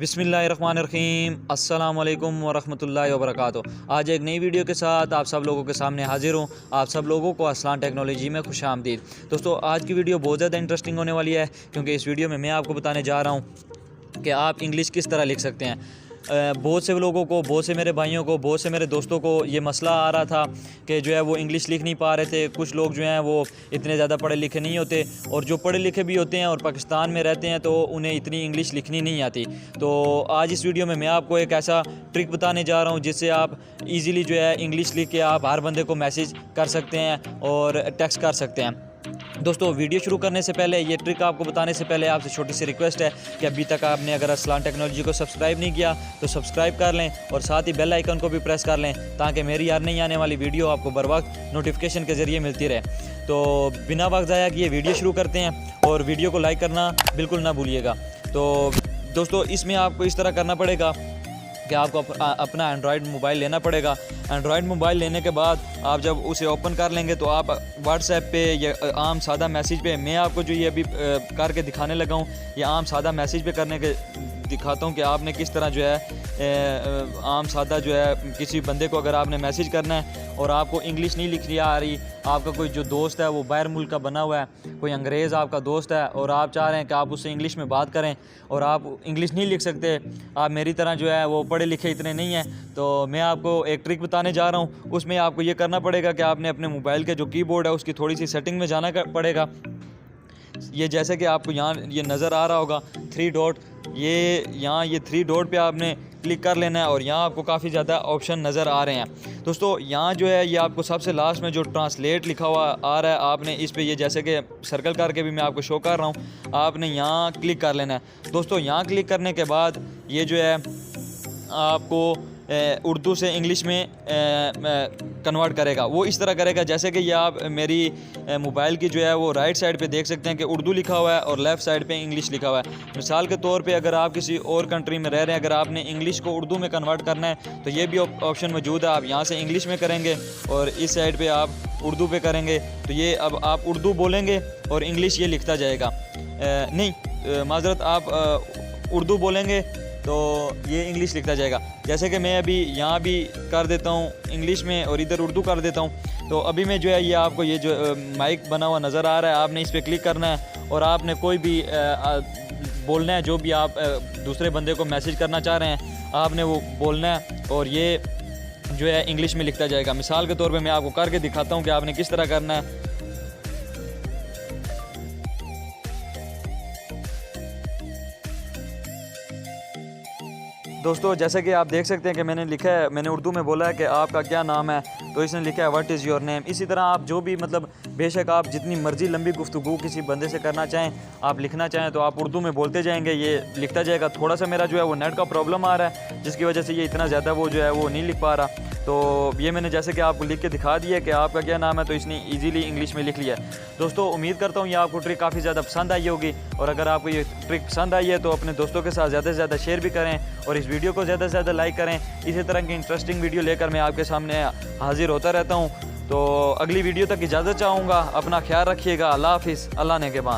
बिस्मिल्लाहिर्रहमानिर्रहीम अस्सलाम वालेकुम वरहमतुल्लाहि वबरकातुहू। आज एक नई वीडियो के साथ आप सब लोगों के सामने हाजिर हूँ। आप सब लोगों को अरसलान टेक्नोलॉजी में खुशामदीद। दोस्तों, आज की वीडियो बहुत ज़्यादा इंटरेस्टिंग होने वाली है, क्योंकि इस वीडियो में मैं आपको बताने जा रहा हूँ कि आप इंग्लिश किस तरह लिख सकते हैं। बहुत से लोगों को, बहुत से मेरे भाइयों को, बहुत से मेरे दोस्तों को ये मसला आ रहा था कि जो है वो इंग्लिश लिख नहीं पा रहे थे। कुछ लोग जो हैं वो इतने ज़्यादा पढ़े लिखे नहीं होते, और जो पढ़े लिखे भी होते हैं और पाकिस्तान में रहते हैं तो उन्हें इतनी इंग्लिश लिखनी नहीं आती। तो आज इस वीडियो में मैं आपको एक ऐसा ट्रिक बताने जा रहा हूँ जिससे आप ईज़िली जो है इंग्लिश लिख के आप हर बंदे को मैसेज कर सकते हैं और टेक्स्ट कर सकते हैं। दोस्तों, वीडियो शुरू करने से पहले, ये ट्रिक आपको बताने से पहले आपसे छोटी सी रिक्वेस्ट है कि अभी तक आपने अगर अरसलान टेक्नोलॉजी को सब्सक्राइब नहीं किया तो सब्सक्राइब कर लें, और साथ ही बेल आइकन को भी प्रेस कर लें, ताकि मेरी हर नई आने वाली वीडियो आपको बर वक्त नोटिफिकेशन के ज़रिए मिलती रहे। तो बिना वक्त ज़ाया किए वीडियो शुरू करते हैं, और वीडियो को लाइक करना बिल्कुल ना भूलिएगा। तो दोस्तों, इसमें आपको इस तरह करना पड़ेगा कि आपको अपना एंड्रॉयड मोबाइल लेना पड़ेगा। एंड्रॉयड मोबाइल लेने के बाद आप जब उसे ओपन कर लेंगे तो आप व्हाट्सएप पे या आम सादा मैसेज पे, मैं आपको जो ये अभी करके दिखाने लगा हूँ, ये आम सादा मैसेज पे करने के दिखाता हूँ कि आपने किस तरह जो है आम सादा जो है किसी बंदे को अगर आपने मैसेज करना है और आपको इंग्लिश नहीं लिखनी आ रही, आपका कोई जो दोस्त है वो बाहर मुल्क का बना हुआ है, कोई अंग्रेज़ आपका दोस्त है और आप चाह रहे हैं कि आप उससे इंग्लिश में बात करें और आप इंग्लिश नहीं लिख सकते, आप मेरी तरह जो है वो पढ़े लिखे इतने नहीं हैं, तो मैं आपको एक ट्रिक बताने जा रहा हूँ। उसमें आपको ये करना पड़ेगा कि आपने अपने मोबाइल के जो कीबोर्ड है उसकी थोड़ी सी सेटिंग में जाना पड़ेगा। ये जैसे कि आपको यहाँ ये नज़र आ रहा होगा 3 डॉट, ये 3 डॉट पे आपने क्लिक कर लेना है, और यहाँ आपको काफ़ी ज़्यादा ऑप्शन नज़र आ रहे हैं। दोस्तों, यहाँ जो है ये आपको सबसे लास्ट में जो ट्रांसलेट लिखा हुआ आ रहा है, आपने इस पे ये जैसे कि सर्कल करके भी मैं आपको शो कर रहा हूँ, आपने यहाँ क्लिक कर लेना है। दोस्तों, यहाँ क्लिक करने के बाद ये जो है आपको उर्दू से इंग्लिश में कन्वर्ट करेगा। वो इस तरह करेगा जैसे कि ये आप मेरी मोबाइल की जो है वो राइट साइड पे देख सकते हैं कि उर्दू लिखा हुआ है और लेफ़्ट साइड पे इंग्लिश लिखा हुआ है। मिसाल के तौर पे अगर आप किसी और कंट्री में रह रहे हैं, अगर आपने इंग्लिश को उर्दू में कन्वर्ट करना है तो ये भी ऑप्शन मौजूद है। आप यहाँ से इंग्लिश में करेंगे और इस साइड पर आप उर्दू पे करेंगे, तो ये अब आप उर्दू बोलेंगे और इंग्लिश ये लिखता जाएगा। माजरत, आप उर्दू बोलेंगे तो ये इंग्लिश लिखता जाएगा। जैसे कि मैं अभी यहाँ भी कर देता हूँ इंग्लिश में और इधर उर्दू कर देता हूँ। तो अभी मैं जो है ये आपको ये जो माइक बना हुआ नज़र आ रहा है, आपने इस पर क्लिक करना है और आपने कोई भी बोलना है, जो भी आप दूसरे बंदे को मैसेज करना चाह रहे हैं आपने वो बोलना है, और ये जो है इंग्लिश में लिखता जाएगा। मिसाल के तौर पर मैं आपको करके दिखाता हूँ कि आपने किस तरह करना है। दोस्तों, जैसे कि आप देख सकते हैं कि मैंने लिखा है, मैंने उर्दू में बोला है कि आपका क्या नाम है, तो इसने लिखा है व्हाट इज़ योर नेम। इसी तरह आप जो भी मतलब बेशक आप जितनी मर्ज़ी लंबी गुफ्तगू किसी बंदे से करना चाहें, आप लिखना चाहें तो आप उर्दू में बोलते जाएंगे, ये लिखता जाएगा। थोड़ा सा मेरा जो है वो नेट का प्रॉब्लम आ रहा है, जिसकी वजह से ये इतना ज़्यादा वो जो है वो नहीं लिख पा रहा। तो ये मैंने जैसे कि आपको लिख के दिखा दिया कि आपका क्या नाम है, तो इसने ईज़िली इंग्लिश में लिख लिया। दोस्तों, उम्मीद करता हूँ ये आपको ट्रिक काफ़ी ज़्यादा पसंद आई होगी, और अगर आपको ये ट्रिक पसंद आई है तो अपने दोस्तों के साथ ज़्यादा से ज़्यादा शेयर भी करें और इस वीडियो को ज़्यादा से ज़्यादा लाइक करें। इसी तरह की इंटरेस्टिंग वीडियो लेकर मैं आपके सामने हाजिर होता रहता हूँ। तो अगली वीडियो तक इजाज़त चाहूँगा। अपना ख्याल रखिएगा। अल्लाह हाफिज़। अल्लाह ने के बाद।